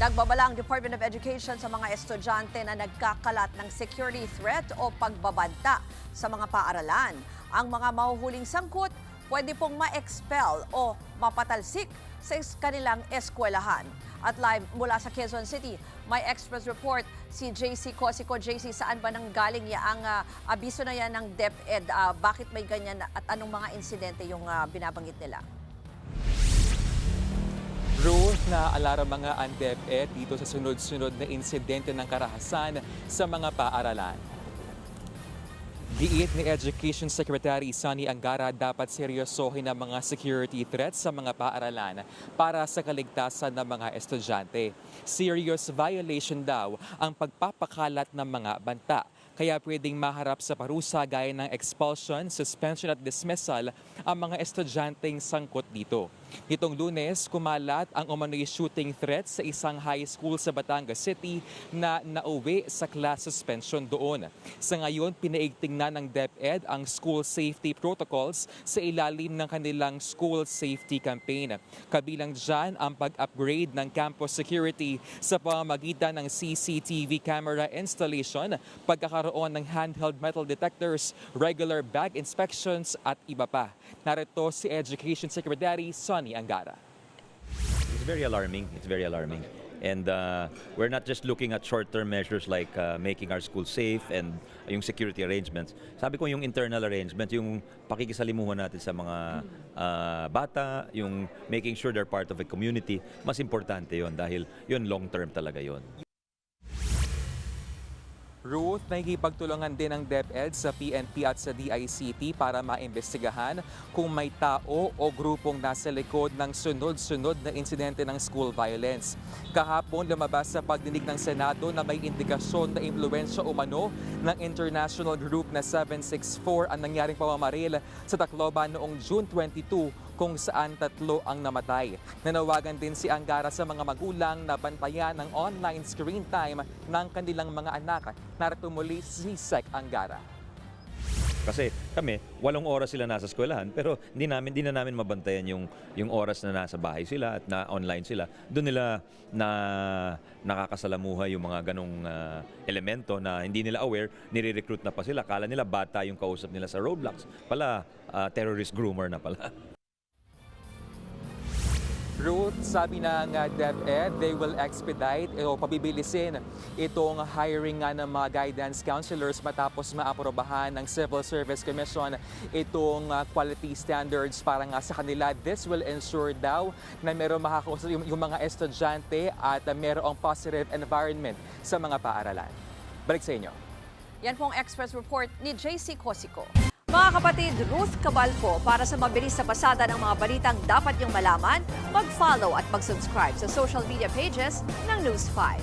Nagbabala ang Department of Education sa mga estudyante na nagkakalat ng security threat o pagbabanta sa mga paaralan. Ang mga mahuhuling sangkot pwede pong ma-expel o mapatalsik sa kanilang eskwelahan. At live mula sa Quezon City, may Express report si JC Cosico. JC, saan ba nanggaling ang abiso na yan ng DepEd? Bakit may ganyan at anong mga insidente yung binabanggit nila? Ruth, naaalarma mga ang DepEd dito sa sunod-sunod na insidente ng karahasan sa mga paaralan. Giit ni Education Secretary Sonny Angara, dapat seryosohin ang mga security threats sa mga paaralan para sa kaligtasan ng mga estudyante. Serious violation daw ang pagpapakalat ng mga banta. Kaya pwedeng maharap sa parusa gaya ng expulsion, suspension at dismissal ang mga estudyanteng sangkot dito. Nitong Lunes, kumalat ang umano'y shooting threat sa isang high school sa Batangas City na nauwi sa class suspension doon. Sa ngayon, pinaigting na ng DepEd ang school safety protocols sa ilalim ng kanilang school safety campaign. Kabilang dyan ang pag-upgrade ng campus security sa pamamagitan ng CCTV camera installation, pagkakaroon ng handheld metal detectors, regular bag inspections at iba pa. Narito si Education Secretary Sonny Angara. It's very alarming. It's very alarming. And we're not just looking at short-term measures like making our schools safe and yung security arrangements. Sabi ko yung internal arrangement, yung pakikisalimuhan natin sa mga bata, yung making sure they're part of a community, mas importante yon dahil yun long-term talaga yon. Ruth, nakikipagtulungan din ng DepEd sa PNP at sa DICT para maimbestigahan kung may tao o grupong nasa likod ng sunod-sunod na insidente ng school violence. Kahapon, lumabas sa pagdinig ng Senado na may indikasyon na impluwensya umano ng international group na 764 ang nangyaring pamamaril sa Tacloban noong June 22 kung saan 3 ang namatay. Nanawagan din si Angara sa mga magulang na bantayan ng online screen time ng kanilang mga anak. Narito muli si Sec Angara. Kasi kami, 8 oras sila nasa eskwelahan, pero hindi na namin mabantayan yung oras na nasa bahay sila at na online sila. Doon nila na nakakasalamuha yung mga ganong elemento na hindi nila aware, nire-recruit na pa sila. Kala nila bata yung kausap nila sa roadblocks. Pala, terrorist groomer na pala. Ruth, sabi ng DepEd, they will expedite o pabibilisin itong hiring nga ng mga guidance counselors matapos maaprobahan ng Civil Service Commission itong quality standards para nga sa kanila. This will ensure daw na meron makakausap yung mga estudyante at merong positive environment sa mga paaralan. Balik sa inyo. Yan pong Express report ni JC Cosico. Mga kapatid, Ruth Cabalco, para sa mabilis na pasada ng mga balitang dapat niyong malaman, mag-follow at mag-subscribe sa social media pages ng News 5.